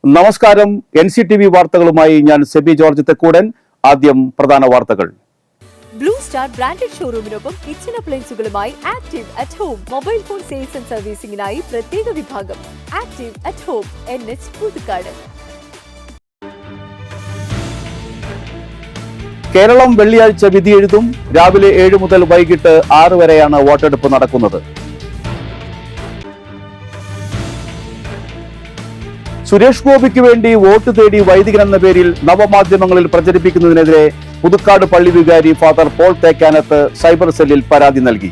നമസ്കാരം. NCTV വാർത്തകളുമായി ഞാൻ സെബി ജോർജ് തെക്കൂടൻ. ആദ്യം പ്രധാന വാർത്തകൾ. ബ്ലൂ സ്റ്റാർ ബ്രാൻഡഡ് ഷോറൂമിനൊപ്പം കിച്ചൺ അപ്ലയൻസുകളുമായി active at home mobile phone sales and സർവീസിംഗിനായി പ്രത്യേക വിഭാഗം active at home NH Puthukkad. Keralam വെള്ളിയാഴ്ച വിധി എഴുതും. രാവിലെ 7 മുതൽ വൈകിട്ട് 6 വരെയാണ് വോട്ടെടുപ്പ് നടക്കുന്നത്. സുരേഷ് ഗോപിക്ക് വേണ്ടി വോട്ട് തേടി വൈദികൻ എന്ന പേരിൽ നവമാധ്യമങ്ങളിൽ പ്രചരിപ്പിക്കുന്നതിനെതിരെ പുതുക്കാട് പള്ളി വികാരി ഫാദർ പോൾ തേക്കാനത്ത് സൈബർ സെല്ലിൽ പരാതി നൽകി.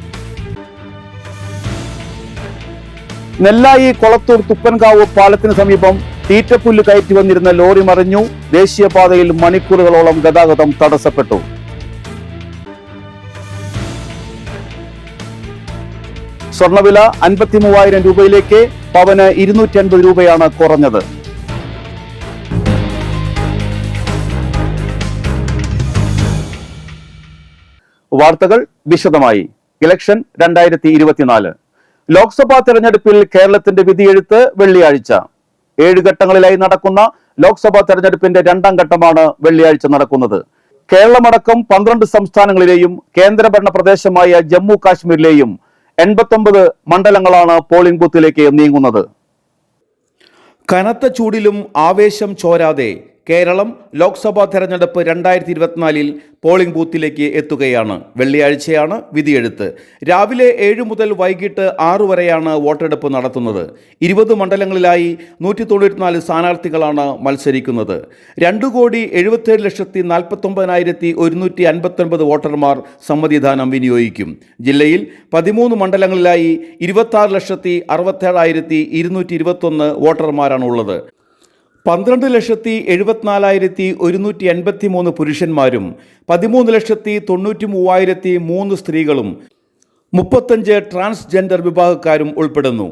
നെല്ലായി കൊളത്തൂർ തുപ്പൻകാവ് പാലത്തിന് സമീപം തീറ്റപ്പുല്ല് കയറ്റി വന്നിരുന്ന ലോറി മറിഞ്ഞു. ദേശീയപാതയിൽ മണിക്കൂറുകളോളം ഗതാഗതം തടസ്സപ്പെട്ടു. സ്വർണ്ണവില 53,000 രൂപയിലേക്ക്. പവന് 250 രൂപയാണ് കുറഞ്ഞത്. വാർത്തകൾ വിശദമായി. ഇലക്ഷൻ 2024 ലോക്സഭാ തെരഞ്ഞെടുപ്പിൽ കേരളത്തിന്റെ വിധിയെഴുത്ത് വെള്ളിയാഴ്ച. 7 ഘട്ടങ്ങളിലായി നടക്കുന്ന ലോക്സഭാ തെരഞ്ഞെടുപ്പിന്റെ 2ാം ഘട്ടമാണ് വെള്ളിയാഴ്ച നടക്കുന്നത്. കേരളമടക്കം 12 സംസ്ഥാനങ്ങളിലെയും കേന്ദ്രഭരണ പ്രദേശമായ ജമ്മു കാശ്മീരിലെയും 89 മണ്ഡലങ്ങളാണ് പോളിംഗ് ബൂത്തിലേക്ക് നീങ്ങുന്നത്. കനത്ത ചൂടിലും ആവേശം ചോരാതെ കേരളം ലോക്സഭാ തെരഞ്ഞെടുപ്പ് 2024 പോളിംഗ് ബൂത്തിലേക്ക് എത്തുകയാണ്. വെള്ളിയാഴ്ചയാണ് വിധിയെഴുത്ത്. രാവിലെ 7 മുതൽ വൈകിട്ട് 6 വരെയാണ് വോട്ടെടുപ്പ് നടത്തുന്നത്. 20 മണ്ഡലങ്ങളിലായി 194 സ്ഥാനാർത്ഥികളാണ് മത്സരിക്കുന്നത്. 2,77,49,159 വോട്ടർമാർ സമ്മതിദാനം വിനിയോഗിക്കും. ജില്ലയിൽ 13 മണ്ഡലങ്ങളിലായി 26,67,221 വോട്ടർമാരാണുള്ളത്. 12,74,183 പുരുഷന്മാരും 13,93,003 സ്ത്രീകളും 35 ട്രാൻസ്ജെൻഡർ വിഭാഗക്കാരും ഉൾപ്പെടുന്നു.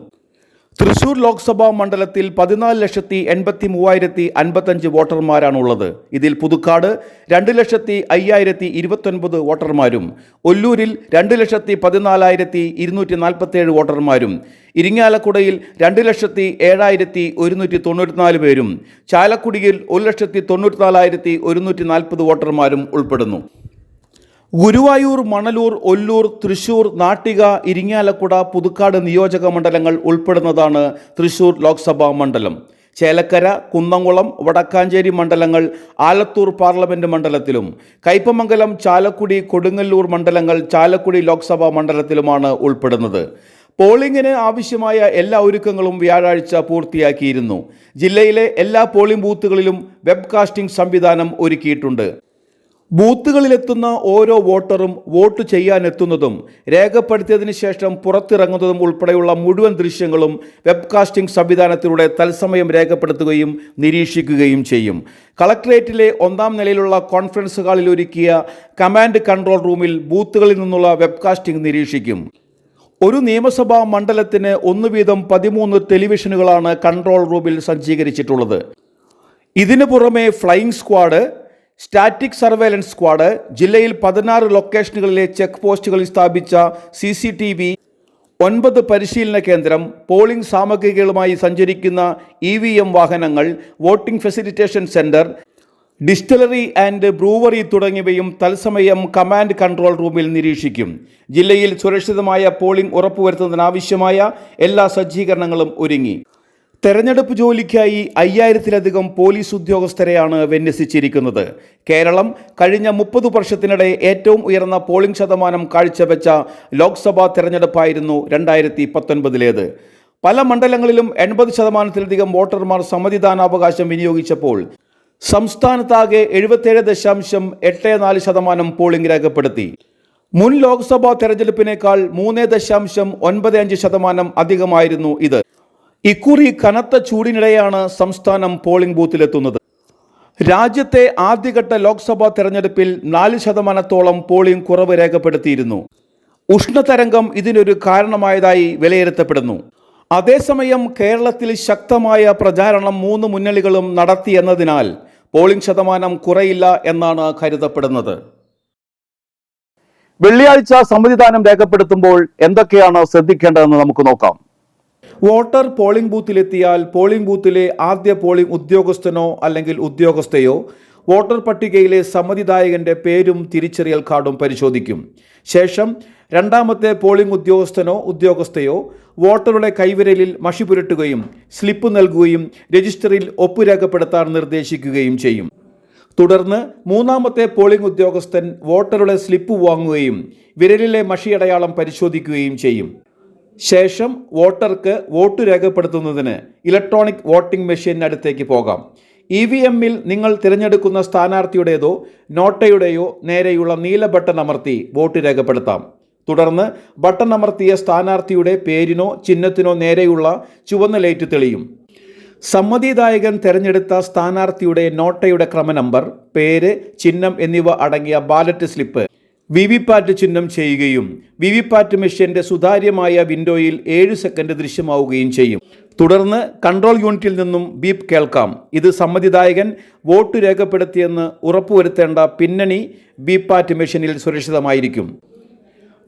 തൃശൂർ ലോക്സഭാ മണ്ഡലത്തിൽ 14,83,055 വോട്ടർമാരാണുള്ളത്. ഇതിൽ പുതുക്കാട് 2,05,029 വോട്ടർമാരും, ഒല്ലൂരിൽ 2,14,247 വോട്ടർമാരും, ഇരിങ്ങാലക്കുടയിൽ 2,07,194 പേരും, ചാലക്കുടിയിൽ 1,94,140 വോട്ടർമാരും ഉൾപ്പെടുന്നു. ഗുരുവായൂർ, മണലൂർ, ഒല്ലൂർ, തൃശൂർ, നാട്ടിക, ഇരിങ്ങാലക്കുട, പുതുക്കാട് നിയോജക മണ്ഡലങ്ങൾ ഉൾപ്പെടുന്നതാണ് തൃശൂർ ലോക്സഭാ മണ്ഡലം. ചേലക്കര, കുന്നംകുളം, വടക്കാഞ്ചേരി മണ്ഡലങ്ങൾ ആലത്തൂർ പാർലമെന്റ് മണ്ഡലത്തിലും, കയ്പമംഗലം, ചാലക്കുടി, കൊടുങ്ങല്ലൂർ മണ്ഡലങ്ങൾ ചാലക്കുടി ലോക്സഭാ മണ്ഡലത്തിലുമാണ് ഉൾപ്പെടുന്നത്. പോളിംഗിന് ആവശ്യമായ എല്ലാ ഒരുക്കങ്ങളും വ്യാഴാഴ്ച പൂർത്തിയാക്കിയിരുന്നു. ജില്ലയിലെ എല്ലാ പോളിംഗ് ബൂത്തുകളിലും വെബ്കാസ്റ്റിംഗ് സംവിധാനം ഒരുക്കിയിട്ടുണ്ട്. ബൂത്തുകളിലെത്തുന്ന ഓരോ വോട്ടറും വോട്ട് ചെയ്യാനെത്തുന്നതും രേഖപ്പെടുത്തിയതിനു ശേഷം പുറത്തിറങ്ങുന്നതും ഉൾപ്പെടെയുള്ള മുഴുവൻ ദൃശ്യങ്ങളും വെബ്കാസ്റ്റിംഗ് സംവിധാനത്തിലൂടെ തത്സമയം രേഖപ്പെടുത്തുകയും നിരീക്ഷിക്കുകയും ചെയ്യും. കളക്ടറേറ്റിലെ 1ാം നിലയിലുള്ള കോൺഫറൻസ് ഹാളിൽ ഒരുക്കിയ കമാൻഡ് കൺട്രോൾ റൂമിൽ ബൂത്തുകളിൽ നിന്നുള്ള വെബ്കാസ്റ്റിംഗ് നിരീക്ഷിക്കും. ഒരു നിയമസഭാ മണ്ഡലത്തിന് 1 വീതം 13 ടെലിവിഷനുകളാണ് കൺട്രോൾ റൂമിൽ സജ്ജീകരിച്ചിട്ടുള്ളത്. ഇതിനു പുറമെ flying squad, static surveillance squad, ജില്ലയിൽ 16 ലൊക്കേഷനുകളിലെ ചെക്ക് പോസ്റ്റുകളിൽ സ്ഥാപിച്ച CCTV, 9 പരിശീലന കേന്ദ്രം, പോളിംഗ് സാമഗ്രികളുമായി സഞ്ചരിക്കുന്ന EVM വാഹനങ്ങൾ, voting facilitation centre, distillery and brewery തുടങ്ങിയവയും തത്സമയം കമാൻഡ് കൺട്രോൾ റൂമിൽ നിരീക്ഷിക്കും. ജില്ലയിൽ സുരക്ഷിതമായ പോളിംഗ് ഉറപ്പുവരുത്തുന്നതിനാവശ്യമായ എല്ലാ സജ്ജീകരണങ്ങളും ഒരുങ്ങി. തെരഞ്ഞെടുപ്പ് ജോലിക്കായി 5000-ലധികം പോലീസ് ഉദ്യോഗസ്ഥരെയാണ് വിന്യസിച്ചിരിക്കുന്നത്. കേരളം കഴിഞ്ഞ 30 വർഷത്തിനിടെ ഏറ്റവും ഉയർന്ന പോളിംഗ് ശതമാനം കാഴ്ചവെച്ച ലോക്സഭാ തെരഞ്ഞെടുപ്പായിരുന്നു 2019. പല മണ്ഡലങ്ങളിലും 80%-ലധികം വോട്ടർമാർ സമ്മതിദാനാവകാശം വിനിയോഗിച്ചപ്പോൾ സംസ്ഥാനത്താകെ 77.84% പോളിംഗ് രേഖപ്പെടുത്തി. മുൻ ലോക്സഭാ തെരഞ്ഞെടുപ്പിനേക്കാൾ 3.95% അധികമായിരുന്നു ഇത്. ഇക്കുറി കനത്ത ചൂടിനിടെയാണ് സംസ്ഥാനം പോളിംഗ് ബൂത്തിലെത്തുന്നത്. രാജ്യത്തെ ആദ്യഘട്ട ലോക്സഭാ തെരഞ്ഞെടുപ്പിൽ 4%-ഓളം പോളിംഗ് കുറവ് രേഖപ്പെടുത്തിയിരുന്നു. ഉഷ്ണതരംഗം ഇതിനൊരു കാരണമായതായി വിലയിരുത്തപ്പെടുന്നു. അതേസമയം കേരളത്തിൽ ശക്തമായ പ്രചാരണം 3 മുന്നണികളും നടത്തിയെന്നതിനാൽ പോളിംഗ് ശതമാനം കുറയില്ല എന്നാണ് കരുതപ്പെടുന്നത്. വെള്ളിയാഴ്ച സമ്മതിദാനം രേഖപ്പെടുത്തുമ്പോൾ എന്തൊക്കെയാണ് ശ്രദ്ധിക്കേണ്ടതെന്ന് നമുക്ക് നോക്കാം. വോട്ടർ പോളിംഗ് ബൂത്തിലെത്തിയാൽ പോളിംഗ് ബൂത്തിലെ ആദ്യ പോളിംഗ് ഉദ്യോഗസ്ഥനോ അല്ലെങ്കിൽ ഉദ്യോഗസ്ഥയോ വോട്ടർ പട്ടികയിലെ സമ്മതിദായകന്റെ പേരും തിരിച്ചറിയൽ കാർഡും പരിശോധിക്കും. ശേഷം രണ്ടാമത്തെ പോളിംഗ് ഉദ്യോഗസ്ഥനോ ഉദ്യോഗസ്ഥയോ വോട്ടറുടെ കൈവിരലിൽ മഷി പുരട്ടുകയും സ്ലിപ്പ് നൽകുകയും രജിസ്റ്ററിൽ ഒപ്പുരേഖപ്പെടുത്താൻ നിർദ്ദേശിക്കുകയും ചെയ്യും. തുടർന്ന് മൂന്നാമത്തെ പോളിംഗ് ഉദ്യോഗസ്ഥൻ വോട്ടറുടെ സ്ലിപ്പ് വാങ്ങുകയും വിരലിലെ മഷിയടയാളം പരിശോധിക്കുകയും ചെയ്യും. ശേഷം വോട്ടർക്ക് വോട്ട് രേഖപ്പെടുത്തുന്നതിന് ഇലക്ട്രോണിക് വോട്ടിംഗ് മെഷീനടുത്തേക്ക് പോകാം. EVM-ൽ നിങ്ങൾ തിരഞ്ഞെടുക്കുന്ന സ്ഥാനാർത്ഥിയുടേതോ നോട്ടയുടെയോ നേരെയുള്ള നീല ബട്ടൺ അമർത്തി വോട്ട് രേഖപ്പെടുത്താം. തുടർന്ന് ബട്ടൺ അമർത്തിയ സ്ഥാനാർത്ഥിയുടെ പേരിനോ ചിഹ്നത്തിനോ നേരെയുള്ള ചുവന്ന ലൈറ്റ് തെളിയും. സമ്മതിദായകൻ തിരഞ്ഞെടുത്ത സ്ഥാനാർത്ഥിയുടെ നോട്ടയുടെ ക്രമനമ്പർ, പേര്, ചിഹ്നം എന്നിവ അടങ്ങിയ ബാലറ്റ് സ്ലിപ്പ് വിവിപാറ്റ് ചിഹ്നം ചെയ്യുകയും വിവിപാറ്റ് മെഷീന്റെ സുതാര്യമായ വിൻഡോയിൽ 7 സെക്കൻഡ് ദൃശ്യമാവുകയും ചെയ്യും. തുടർന്ന് കൺട്രോൾ യൂണിറ്റിൽ നിന്നും ബീപ്പ് കേൾക്കാം. ഇത് സമ്മതിദായകൻ വോട്ട് രേഖപ്പെടുത്തിയെന്ന് ഉറപ്പുവരുത്തേണ്ട പിന്നണി വിവിപാറ്റ് മെഷീനിൽ സുരക്ഷിതമായിരിക്കും.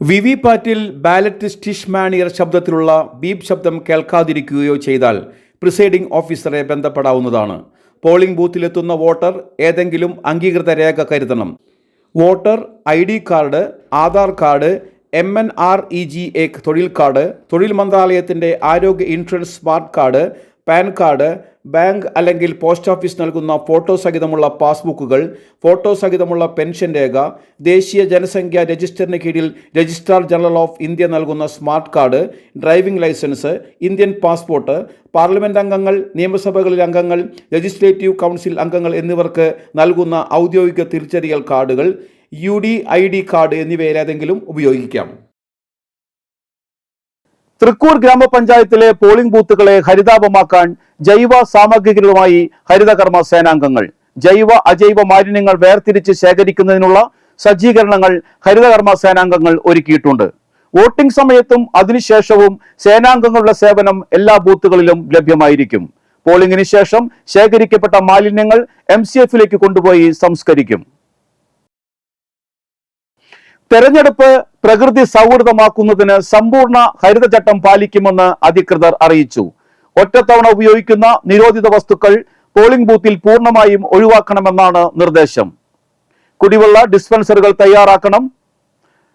വിവിപാറ്റിൽ ബാലറ്റ് സ്റ്റിഷ് മാനിയർ ശബ്ദത്തിലുള്ള ബീപ്പ് ശബ്ദം കേൾക്കാതിരിക്കുകയോ ചെയ്താൽ പ്രിസൈഡിംഗ് ഓഫീസറെ ബന്ധപ്പെടാവുന്നതാണ്. പോളിംഗ് ബൂത്തിലെത്തുന്ന വോട്ടർ ഏതെങ്കിലും അംഗീകൃത രേഖ കരുതണം. Voter ID card, Aadhaar card, MNREGA തൊഴിൽ കാർഡ്, തൊഴിൽ മന്ത്രാലയത്തിൻ്റെ ആരോഗ്യ insurance smart card, PAN card, bank അല്ലെങ്കിൽ പോസ്റ്റ് ഓഫീസ് നൽകുന്ന ഫോട്ടോ സഹിതമുള്ള പാസ്ബുക്കുകൾ, ഫോട്ടോ സഹിതമുള്ള പെൻഷൻ രേഖ, ദേശീയ ജനസംഖ്യാ രജിസ്റ്ററിന് കീഴിൽ രജിസ്ട്രാർ ജനറൽ ഓഫ് ഇന്ത്യ നൽകുന്ന smart card, driving licence, Indian passport, parliament അംഗങ്ങൾ, നിയമസഭകളിലെ അംഗങ്ങൾ, ലെജിസ്ലേറ്റീവ് കൗൺസിൽ അംഗങ്ങൾ എന്നിവർക്ക് നൽകുന്ന ഔദ്യോഗിക തിരിച്ചറിയൽ കാർഡുകൾ, UDID കാർഡ് എന്നിവയിലേതെങ്കിലും ഉപയോഗിക്കാം. തൃക്കൂർ ഗ്രാമപഞ്ചായത്തിലെ പോളിംഗ് ബൂത്തുകളെ ഹരിതാപമാക്കാൻ ജൈവ സാമഗ്രികളുമായി ഹരിതകർമ്മ സേനാംഗങ്ങൾ. ജൈവ അജൈവ മാലിന്യങ്ങൾ വേർതിരിച്ച് ശേഖരിക്കുന്നതിനുള്ള സജ്ജീകരണങ്ങൾ ഹരിതകർമ്മ സേനാംഗങ്ങൾ ഒരുക്കിയിട്ടുണ്ട്. വോട്ടിംഗ് സമയത്തും അതിനുശേഷവും സേനാംഗങ്ങളുടെ സേവനം എല്ലാ ബൂത്തുകളിലും ലഭ്യമായിരിക്കും. പോളിംഗിന് ശേഷം ശേഖരിക്കപ്പെട്ട മാലിന്യങ്ങൾ MCF-ലേക്ക് കൊണ്ടുപോയി സംസ്കരിക്കും. തെരഞ്ഞെടുപ്പ് പ്രകൃതി സൗഹൃദമാക്കുന്നതിന് സമ്പൂർണ്ണ ഹരിതചട്ടം പാലിക്കുമെന്ന് അധികൃതർ അറിയിച്ചു. ഒറ്റത്തവണ ഉപയോഗിക്കുന്ന നിരോധിത വസ്തുക്കൾ പോളിംഗ് ബൂത്തിൽ പൂർണ്ണമായും ഒഴിവാക്കണമെന്നാണ് നിർദ്ദേശം. കുടിവെള്ള ഡിസ്പെൻസറുകൾ തയ്യാറാക്കണം.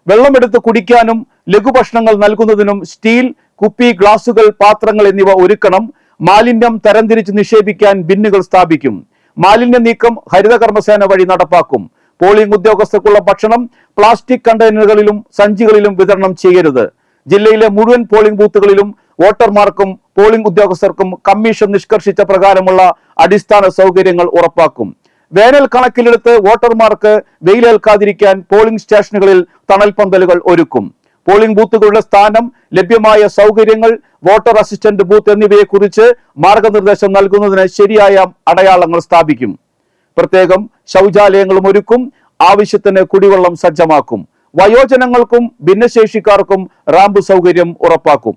വെള്ളമെടുത്ത് കുടിക്കാനും ലഘുഭക്ഷണങ്ങൾ നൽകുന്നതിനും സ്റ്റീൽ, കുപ്പി, ഗ്ലാസുകൾ, പാത്രങ്ങൾ എന്നിവ ഒരുക്കണം. മാലിന്യം തരംതിരിച്ച് നിക്ഷേപിക്കാൻ ബിന്നുകൾ സ്ഥാപിക്കും. മാലിന്യ നീക്കം ഹരിതകർമ്മസേന വഴി നടപ്പാക്കും. പോളിംഗ് ഉദ്യോഗസ്ഥർക്കുള്ള ഭക്ഷണം പ്ലാസ്റ്റിക് കണ്ടെയ്നറുകളിലും സഞ്ചികളിലും വിതരണം ചെയ്യരുത്. ജില്ലയിലെ മുഴുവൻ പോളിംഗ് ബൂത്തുകളിലും വോട്ടർമാർക്കും പോളിംഗ് ഉദ്യോഗസ്ഥർക്കും കമ്മീഷൻ നിഷ്കർഷിച്ച പ്രകാരമുള്ള അടിസ്ഥാന സൗകര്യങ്ങൾ ഉറപ്പാക്കും. വേനൽ കണക്കിലെടുത്ത് വോട്ടർമാർക്ക് വെയിലേൽക്കാതിരിക്കാൻ പോളിംഗ് സ്റ്റേഷനുകളിൽ തണൽ പന്തലുകൾ ഒരുക്കും. പോളിംഗ് ബൂത്തുകളുടെ സ്ഥാനം, ലഭ്യമായ സൗകര്യങ്ങൾ, വോട്ടർ അസിസ്റ്റന്റ് ബൂത്ത് എന്നിവയെക്കുറിച്ച് മാർഗനിർദ്ദേശം നൽകുന്നതിന് ശരിയായ അടയാളങ്ങൾ സ്ഥാപിക്കും. പ്രത്യേകം ശൗചാലയങ്ങളും ഒരുക്കും. ആവശ്യത്തിന് കുടിവെള്ളം സജ്ജമാക്കും. വയോജനങ്ങൾക്കും ഭിന്നശേഷിക്കാർക്കും റാമ്പ് സൗകര്യം ഉറപ്പാക്കും.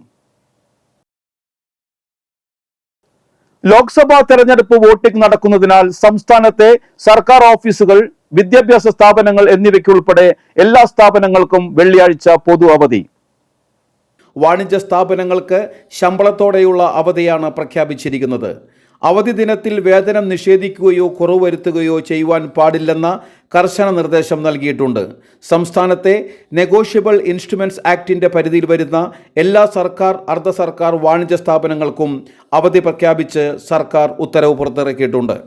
ലോക്സഭാ തെരഞ്ഞെടുപ്പ് വോട്ടിംഗ് നടക്കുന്നതിനാൽ സംസ്ഥാനത്തെ സർക്കാർ ഓഫീസുകൾ, വിദ്യാഭ്യാസ സ്ഥാപനങ്ങൾ എന്നിവയ്ക്കുൾപ്പെടെ എല്ലാ സ്ഥാപനങ്ങൾക്കും വെള്ളിയാഴ്ച പൊതു അവധി. വാണിജ്യ സ്ഥാപനങ്ങൾക്ക് ശമ്പളത്തോടെയുള്ള അവധിയാണ് പ്രഖ്യാപിച്ചിരിക്കുന്നത്. അവധി ദിനത്തിൽ വേതനം നിഷേധിക്കുകയോ കുറവ് വരുത്തുകയോ ചെയ്യുവാൻ പാടില്ലെന്ന കർശന നിർദ്ദേശം നൽകിയിട്ടുണ്ട്. സംസ്ഥാനത്തെ നെഗോഷ്യബിൾ ഇൻസ്ട്രുമെന്റ്സ് ആക്ടിന്റെ പരിധിയിൽ വരുന്ന എല്ലാ സർക്കാർ, അർദ്ധ സർക്കാർ വാണിജ്യ സ്ഥാപനങ്ങൾക്കും അവധി പ്രഖ്യാപിച്ച് സർക്കാർ ഉത്തരവ് പുറത്തിറക്കിയിട്ടുണ്ട്.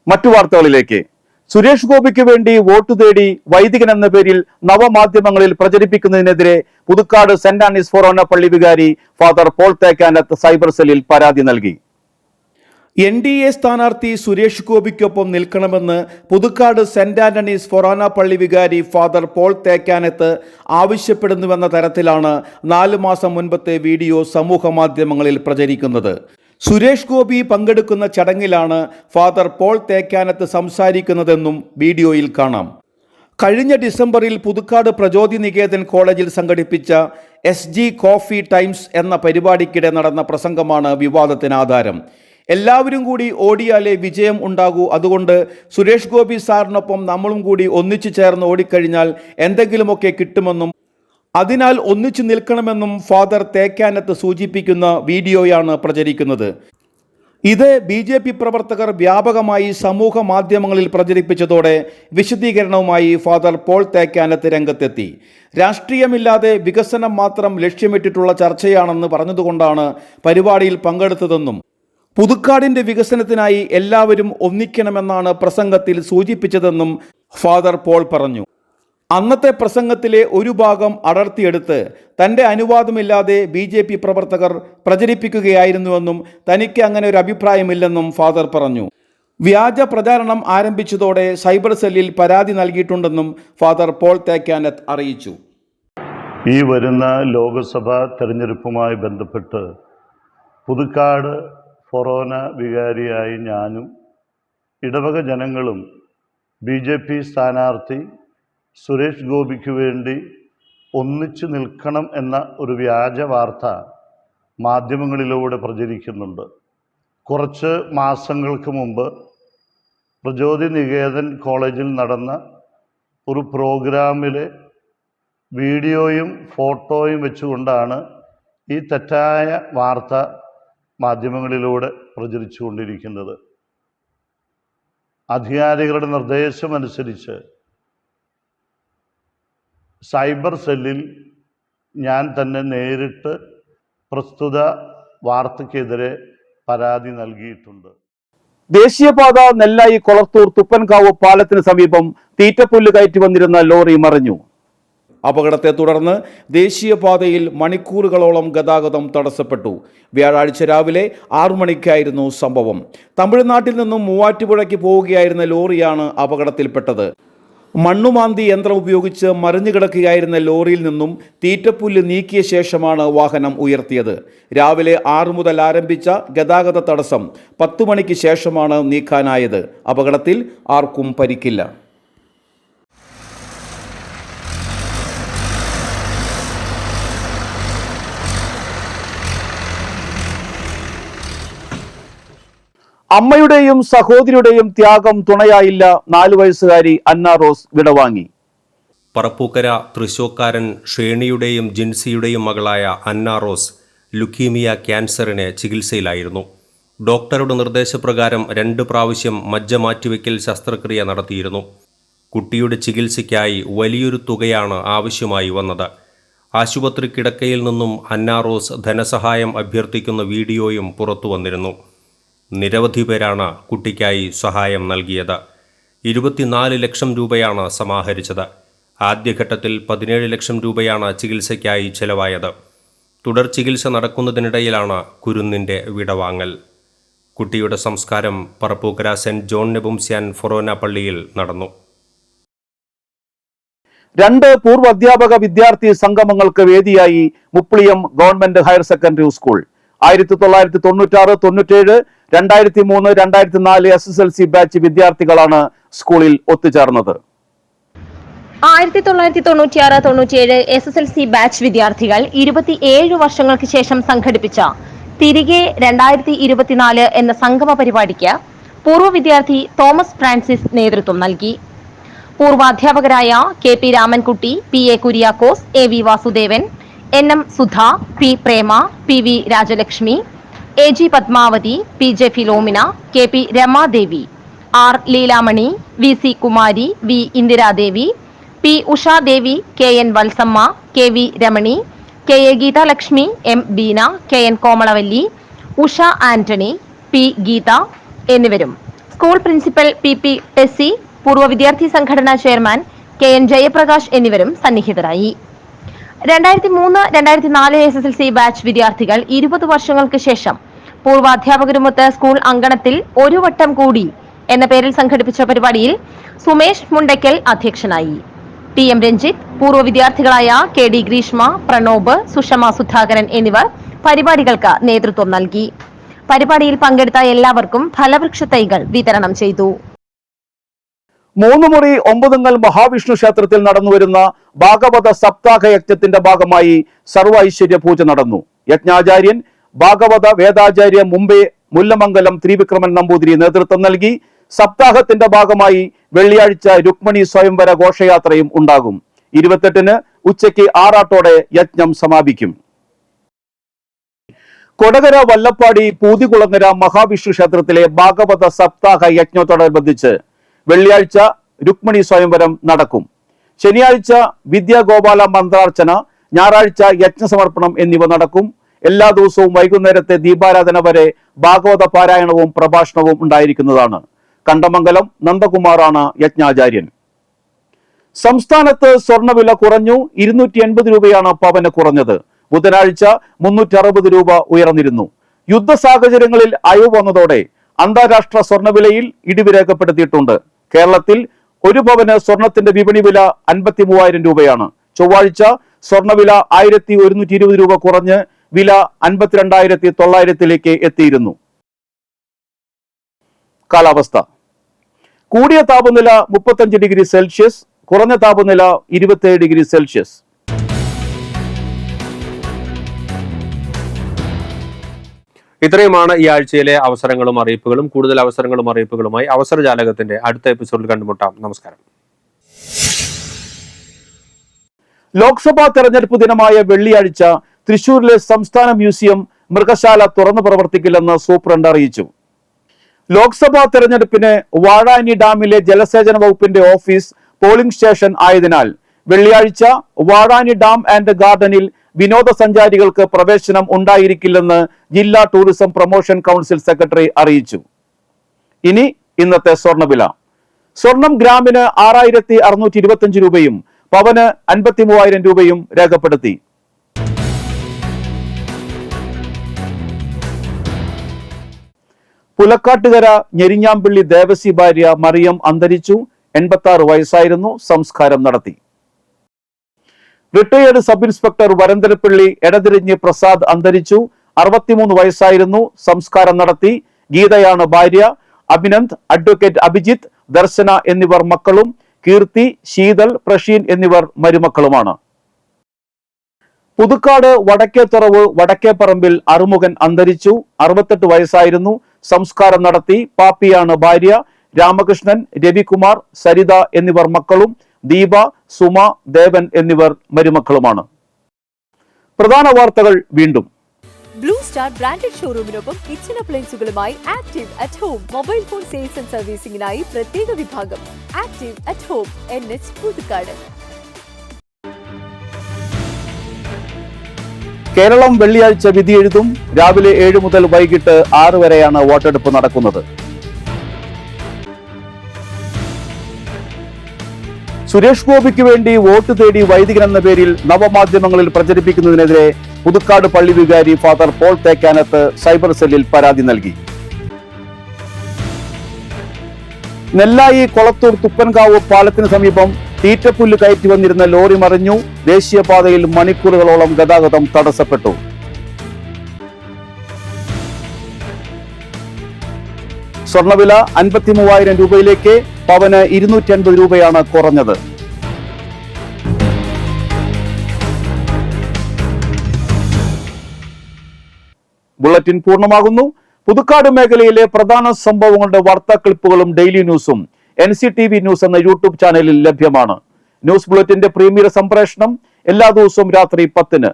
മറ്റു വാർത്തകളിലേക്ക്. സുരേഷ് ഗോപിക്ക് വേണ്ടി വോട്ട് തേടി വൈദികൻ എന്ന പേരിൽ നവമാധ്യമങ്ങളിൽ പ്രചരിപ്പിക്കുന്നതിനെതിരെ പുതുക്കാട് സെന്റ് ആന്റണീസ് ഫൊറോന പള്ളി വികാരി ഫാദർ പോൾ തേക്കാനത്ത് സൈബർ സെല്ലിൽ പരാതി നൽകി. NDA സ്ഥാനാർത്ഥി സുരേഷ് ഗോപിക്കൊപ്പം നിൽക്കണമെന്ന് പുതുക്കാട് സെന്റ് ആന്റണീസ് ഫൊറോന പള്ളി വികാരി ഫാദർ പോൾ തേക്കാനത്ത് ആവശ്യപ്പെടുന്നുവെന്ന തരത്തിലാണ് 4 മാസം മുൻപത്തെ വീഡിയോ സമൂഹ മാധ്യമങ്ങളിൽ പ്രചരിക്കുന്നത്. സുരേഷ് ഗോപി പങ്കെടുക്കുന്ന ചടങ്ങിലാണ് ഫാദർ പോൾ തേക്കാനത്ത് സംസാരിക്കുന്നതെന്നും വീഡിയോയിൽ കാണാം. കഴിഞ്ഞ ഡിസംബറിൽ പുതുക്കാട് പ്രചോദി നികേതൻ കോളേജിൽ സംഘടിപ്പിച്ച SG കോഫി ടൈംസ് എന്ന പരിപാടിക്കിടെ നടന്ന പ്രസംഗമാണ് വിവാദത്തിന് ആധാരം. എല്ലാവരും കൂടി ഓടിയാലേ വിജയം ഉണ്ടാകൂ, അതുകൊണ്ട് സുരേഷ് ഗോപി സാറിനൊപ്പം നമ്മളും കൂടി ഒന്നിച്ചു ചേർന്ന് ഓടിക്കഴിഞ്ഞാൽ എന്തെങ്കിലുമൊക്കെ കിട്ടുമെന്നും അതിനാൽ ഒന്നിച്ചു നിൽക്കണമെന്നും ഫാദർ തേക്കാനത്ത് സൂചിപ്പിക്കുന്ന വീഡിയോയാണ് പ്രചരിക്കുന്നത്. ഇത് BJP പ്രവർത്തകർ വ്യാപകമായി സമൂഹ മാധ്യമങ്ങളിൽ പ്രചരിപ്പിച്ചതോടെ വിശദീകരണവുമായി ഫാദർ പോൾ തേക്കാനത്ത് രംഗത്തെത്തി. രാഷ്ട്രീയമില്ലാതെ വികസനം മാത്രം ലക്ഷ്യമിട്ടിട്ടുള്ള ചർച്ചയാണെന്ന് പറഞ്ഞതുകൊണ്ടാണ് പരിപാടിയിൽ പങ്കെടുത്തതെന്നും പുതുക്കാടിന്റെ വികസനത്തിനായി എല്ലാവരും ഒന്നിക്കണമെന്നാണ് പ്രസംഗത്തിൽ സൂചിപ്പിച്ചതെന്നും ഫാദർ പോൾ പറഞ്ഞു. അന്നത്തെ പ്രസംഗത്തിലെ ഒരു ഭാഗം അടർത്തിയെടുത്ത് തൻ്റെ അനുവാദമില്ലാതെ BJP പ്രവർത്തകർ പ്രചരിപ്പിക്കുകയായിരുന്നുവെന്നും തനിക്ക് അങ്ങനെ ഒരു അഭിപ്രായമില്ലെന്നും ഫാദർ പറഞ്ഞു. വ്യാജ പ്രചാരണം ആരംഭിച്ചതോടെ സൈബർ സെല്ലിൽ പരാതി നൽകിയിട്ടുണ്ടെന്നും ഫാദർ പോൾ തേക്കാനത്ത് അറിയിച്ചു. ഈ വരുന്ന ലോക്സഭാ തെരഞ്ഞെടുപ്പുമായി ബന്ധപ്പെട്ട് പുതുക്കാട് ഫൊറോന വികാരിയായി ഞാനും ഇടവക ജനങ്ങളും BJP സ്ഥാനാർത്ഥി സുരേഷ് ഗോപിക്ക് വേണ്ടി ഒന്നിച്ചു നിൽക്കണം എന്ന ഒരു വ്യാജ വാർത്ത മാധ്യമങ്ങളിലൂടെ പ്രചരിക്കുന്നുണ്ട്. കുറച്ച് മാസങ്ങൾക്ക് മുമ്പ് പ്രചോദി നികേതൻ കോളേജിൽ നടന്ന ഒരു പ്രോഗ്രാമിലെ വീഡിയോയും ഫോട്ടോയും വെച്ചുകൊണ്ടാണ് ഈ തെറ്റായ വാർത്ത മാധ്യമങ്ങളിലൂടെ പ്രചരിച്ചുകൊണ്ടിരിക്കുന്നത്. അധികാരികളുടെ നിർദ്ദേശമനുസരിച്ച് സൈബർ സെല്ലിൽ ഞാൻ തന്നെ നേരിട്ട് പ്രസ്തുത വാർത്തയ്ക്കെതിരെ പരാതി നൽകിയിട്ടുണ്ട്. ദേശീയപാത നെല്ലായി കൊളത്തൂർ തുപ്പൻകാവ് പാലത്തിന് സമീപം തീറ്റപ്പുല്ല് കയറ്റി വന്നിരുന്ന ലോറി മറിഞ്ഞു. അപകടത്തെ തുടർന്ന് ദേശീയപാതയിൽ മണിക്കൂറുകളോളം ഗതാഗതം തടസ്സപ്പെട്ടു. വ്യാഴാഴ്ച രാവിലെ 6 മണിക്കായിരുന്നു സംഭവം. തമിഴ്നാട്ടിൽ നിന്നും മൂവാറ്റുപുഴയ്ക്ക് പോവുകയായിരുന്ന ലോറിയാണ് അപകടത്തിൽപ്പെട്ടത്. മണ്ണുമാന്തി യന്ത്രം ഉപയോഗിച്ച് മറിഞ്ഞു കിടക്കുകയായിരുന്ന ലോറിയിൽ നിന്നും തീറ്റപ്പുല്ല് നീക്കിയ ശേഷമാണ് വാഹനം ഉയർത്തിയത്. രാവിലെ 6 മുതൽ ആരംഭിച്ച ഗതാഗത തടസ്സം 10 മണിക്ക് ശേഷമാണ് നീക്കാനായത്. അപകടത്തിൽ ആർക്കും പരിക്കില്ല. അമ്മയുടെയും സഹോദരിയുടെയും ത്യാഗം തുണയായില്ല. 4 വയസ്സുകാരി അന്ന റോസ് വിടവാങ്ങി. പറപ്പൂക്കര തൃശൂക്കാരൻ ഷേണിയുടെയും ജിൻസിയുടെയും മകളായ അന്ന റോസ് ലുക്കീമിയ ക്യാൻസറിന് ചികിത്സയിലായിരുന്നു. ഡോക്ടറുടെ നിർദ്ദേശപ്രകാരം 2 പ്രാവശ്യം മജ്ജ മാറ്റിവെക്കൽ ശസ്ത്രക്രിയ നടത്തിയിരുന്നു. കുട്ടിയുടെ ചികിത്സയ്ക്കായി വലിയൊരു തുകയാണ് ആവശ്യമായി വന്നത്. ആശുപത്രി കിടക്കയിൽ നിന്നും അന്ന റോസ് ധനസഹായം അഭ്യർത്ഥിക്കുന്ന വീഡിയോയും പുറത്തു വന്നിരുന്നു. നിരവധി പേരാണ് കുട്ടിക്കായി സഹായം നൽകിയത്. 24 ലക്ഷം രൂപയാണ് സമാഹരിച്ചത്. ആദ്യഘട്ടത്തിൽ 17 ലക്ഷം രൂപയാണ് ചികിത്സയ്ക്കായി ചെലവായത്. തുടർ ചികിത്സ നടക്കുന്നതിനിടയിലാണ് കുരുന്നിൻ്റെ വിടവാങ്ങൽ. കുട്ടിയുടെ സംസ്കാരം പറപ്പൂക്കര സെന്റ് ജോൺ നെബുംസ്യാൻ ഫൊറോന പള്ളിയിൽ നടന്നു. 2 പൂർവ്വ അധ്യാപക വിദ്യാർത്ഥി സംഗമങ്ങൾക്ക് വേദിയായി Mupliyam government higher secondary school. 1996, 97, 2003, 2004 SSLC batch വിദ്യാർത്ഥികളാണ് സ്കൂളിൽ ഒത്തുചേർന്നത്. 1996, 97 SSLC ബാച്ച് വിദ്യാർത്ഥികൾ 27 വർഷങ്ങൾക്ക് ശേഷം സംഘടിപ്പിച്ച തിരികെ 2024 എന്ന സംഗമ പരിപാടിക്ക് പൂർവ്വ വിദ്യാർത്ഥി തോമസ് ഫ്രാൻസിസ് നേതൃത്വം നൽകി. പൂർവാധ്യാപകരായ KP Ramankutty, PA Kuriakose, AV Vasudevan, NM Sudha, P Prema, PV Rajalakshmi, AG Padmavathi, PJ Philomena, KP Ramadevi, R Leelamani, VC Kumari, V Indiradevi, P Ushadevi, KN Valsamma, KV Ramani, KA Geethalakshmi, M Beena, KN Komalavalli, Usha Antony, P Geetha എന്നിവരും സ്കൂൾ പ്രിൻസിപ്പൽ PP ടെസ്സി, പൂർവ്വ വിദ്യാർത്ഥി സംഘടനാ ചെയർമാൻ KN ജയപ്രകാശ് എന്നിവരും സന്നിഹിതരായി. 2003-2004 SSLC ബാച്ച് വിദ്യാർത്ഥികൾ 20 വർഷങ്ങൾക്ക് ശേഷം പൂർവാധ്യാപകരുമൊത്ത് സ്കൂൾ അങ്കണത്തിൽ ഒരു വട്ടം കൂടി എന്ന പേരിൽ സംഘടിപ്പിച്ച പരിപാടിയിൽ സുമേഷ് മുണ്ടയ്ക്കൽ അധ്യക്ഷനായി. PM രഞ്ജിത്ത്, പൂർവ്വ വിദ്യാർത്ഥികളായ KD ഗ്രീഷ്മ, പ്രണോബ്, സുഷമ സുധാകരൻ എന്നിവർ പരിപാടികൾക്ക് നേതൃത്വം നൽകി. പരിപാടിയിൽ പങ്കെടുത്ത എല്ലാവർക്കും ഫലവൃക്ഷ തൈകൾ വിതരണം ചെയ്തു. 3 മുറി 9 മഹാവിഷ്ണു ക്ഷേത്രത്തിൽ നടന്നുവരുന്ന ഭാഗവത സപ്താഹ യജ്ഞത്തിന്റെ ഭാഗമായി സർവ ഐശ്വര്യ പൂജ നടന്നു. യജ്ഞാചാര്യൻ ഭാഗവത വേദാചാര്യ മുംബൈ മുല്ലമംഗലം ത്രിവിക്രമൻ നമ്പൂതിരി നേതൃത്വം നൽകി. സപ്താഹത്തിന്റെ ഭാഗമായി വെള്ളിയാഴ്ച രുക്മിണി സ്വയംവര ഘോഷയാത്രയും ഉണ്ടാകും. 28-ന് ഉച്ചയ്ക്ക് 6 യജ്ഞം സമാപിക്കും. കൊടകര വല്ലപ്പാടി പൂതികുളങ്ങര മഹാവിഷ്ണു ക്ഷേത്രത്തിലെ ഭാഗവത സപ്താഹ യജ്ഞത്തോടനുബന്ധിച്ച് വെള്ളിയാഴ്ച രുക്മിണി സ്വയംവരം നടക്കും. ശനിയാഴ്ച വിദ്യാഗോപാല മന്ത്രാർച്ചന, ഞായറാഴ്ച യജ്ഞസമർപ്പണം എന്നിവ നടക്കും. എല്ലാ ദിവസവും വൈകുന്നേരത്തെ ദീപാരാധന വരെ ഭാഗവത പാരായണവും പ്രഭാഷണവും ഉണ്ടായിരിക്കുന്നതാണ്. കണ്ടമംഗലം നന്ദകുമാറാണ് യജ്ഞാചാര്യൻ. സംസ്ഥാനത്ത് സ്വർണ്ണവില കുറഞ്ഞു. 280 രൂപയാണ് പവന് കുറഞ്ഞത്. ബുധനാഴ്ച 360 രൂപ ഉയർന്നിരുന്നു. യുദ്ധ സാഹചര്യങ്ങളിൽ അയവ് വന്നതോടെ അന്താരാഷ്ട്ര സ്വർണ്ണവിലയിൽ ഇടിവ് രേഖപ്പെടുത്തിയിട്ടുണ്ട്. കേരളത്തിൽ ഒരു പവന് സ്വർണത്തിന്റെ വിപണി വില 53,000 രൂപയാണ്. ചൊവ്വാഴ്ച സ്വർണ്ണവില 1,120 രൂപ കുറഞ്ഞ് വില 52,900 എത്തിയിരുന്നു. കാലാവസ്ഥ. കൂടിയ താപനില 35 ഡിഗ്രി സെൽഷ്യസ്, കുറഞ്ഞ താപനില 27 ഡിഗ്രി സെൽഷ്യസ്. ഇത്രയുമാണ് ഈ ആഴ്ചയിലെ അവസരങ്ങളും അറിയിപ്പുകളും. കൂടുതൽ അവസരങ്ങളും അറിയിപ്പുകളുമായി അവസരജാലകത്തിന്റെ അടുത്ത എപ്പിസോഡിൽ കണ്ടുമുട്ടാം. നമസ്കാരം. ലോക്സഭാ തെരഞ്ഞെടുപ്പ് ദിനമായ വെള്ളിയാഴ്ച തൃശൂരിലെ സംസ്ഥാന മ്യൂസിയം മൃഗശാല തുറന്നു പ്രവർത്തിക്കില്ലെന്ന് സൂപ്രണ്ട് അറിയിച്ചു. ലോക്സഭാ തെരഞ്ഞെടുപ്പിന് വാഴാനി ഡാമിലെ ജലസേചന വകുപ്പിന്റെ ഓഫീസ് പോളിംഗ് സ്റ്റേഷൻ ആയതിനാൽ വെള്ളിയാഴ്ച വാഴാനി ഡാം ആൻഡ് ഗാർഡനിൽ വിനോദസഞ്ചാരികൾക്ക് പ്രവേശനം ഉണ്ടായിരിക്കില്ലെന്ന് ജില്ലാ ടൂറിസം പ്രൊമോഷൻ കൗൺസിൽ സെക്രട്ടറി അറിയിച്ചു. ഇനി ഇന്നത്തെ സ്വർണ്ണവില. സ്വർണം ഗ്രാമിന് 6,625 രൂപയും പവന് 53,000 രൂപയും രേഖപ്പെടുത്തി. പുലക്കാട്ടുകര ഞെരിഞ്ഞാമ്പള്ളി ദേവസി ഭാര്യ മറിയം അന്തരിച്ചു. 86 വയസ്സായിരുന്നു. സംസ്കാരം നടത്തി. Retired sub inspector Varantharappilly Edathirinji Prasad അന്തരിച്ചു. 63 വയസ്സായിരുന്നു. സംസ്കാരം നടത്തി. ഗീതയാണ് ഭാര്യ. അഭിനന്ദ്, അഡ്വക്കേറ്റ് അഭിജിത്ത്, ദർശന എന്നിവർ മക്കളും. കീർത്തി, ശീതൽ, പ്രഷീൻ എന്നിവർ മരുമക്കളുമാണ്. പുതുക്കാട് വടക്കേത്തുറവ് വടക്കേപ്പറമ്പിൽ അറുമുഖൻ അന്തരിച്ചു. 68 വയസ്സായിരുന്നു. സംസ്കാരം നടത്തി. പാപ്പിയാണ് ഭാര്യ. രാമകൃഷ്ണൻ, രവികുമാർ, സരിത എന്നിവർ മക്കളും. ദീപ, സുമ, ദേവൻ എന്നിവർ മരുമക്കളുമാണ്. പ്രധാന വാർത്തകൾ വീണ്ടും. ബ്ലൂ സ്റ്റാർ ബ്രാൻഡഡ് ഷോറൂമിനൊപ്പം കിച്ചൺ അപ്ലയൻസുകളുമായി active at home mobile phone sales and സർവീസിംഗിനായി പ്രത്യേക വിഭാഗം. Active at home, NH Puthukkad. Keralam വെള്ളിയാഴ്ച വിധിയെഴുതും. രാവിലെ 7 മുതൽ വൈകിട്ട് 6 വരെയാണ് വോട്ടെടുപ്പ് നടക്കുന്നത്. സുരേഷ് ഗോപിക്ക് വേണ്ടി വോട്ട് തേടി വൈദികൻ എന്ന പേരിൽ നവമാധ്യമങ്ങളിൽ പ്രചരിപ്പിക്കുന്നതിനെതിരെ പുതുക്കാട് പള്ളി വികാരി ഫാദർ പോൾ തേക്കാനത്ത് സൈബർ സെല്ലിൽ പരാതി നൽകി. നെല്ലായി കൊളത്തൂർ തുപ്പൻകാവ് പാലത്തിന് സമീപം തീറ്റപ്പുല്ല് കയറ്റി വന്നിരുന്ന ലോറി മറിഞ്ഞു. ദേശീയപാതയിൽ മണിക്കൂറുകളോളം ഗതാഗതം തടസ്സപ്പെട്ടു. സ്വർണ്ണവില 53,000 രൂപയിലേക്ക്. പവന് 250 രൂപയാണ് കുറഞ്ഞത്. ബുള്ളറ്റിൻ പൂർണ്ണമാകുന്നു. പുതുക്കാട് മേഖലയിലെ പ്രധാന സംഭവങ്ങളുടെ വാർത്താ ക്ലിപ്പുകളും ഡെയിലി ന്യൂസും NCTV ന്യൂസ് എന്ന യൂട്യൂബ് ചാനലിൽ ലഭ്യമാണ്. ന്യൂസ് ബുള്ളറ്റിന്റെ പ്രീമിയർ സംപ്രേഷണം എല്ലാ ദിവസവും രാത്രി 10-ന്.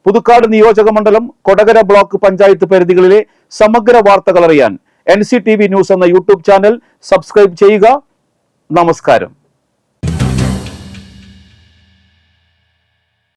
പുതുക്കാട് നിയോജക മണ്ഡലം, കൊടകര ബ്ലോക്ക് പഞ്ചായത്ത് പരിധികളിലെ സമഗ്ര വാർത്തകൾ അറിയാൻ NCTV ന്യൂസ് എന്ന യൂട്യൂബ് ചാനൽ സബ്സ്ക്രൈബ് ചെയ്യുക. നമസ്കാരം.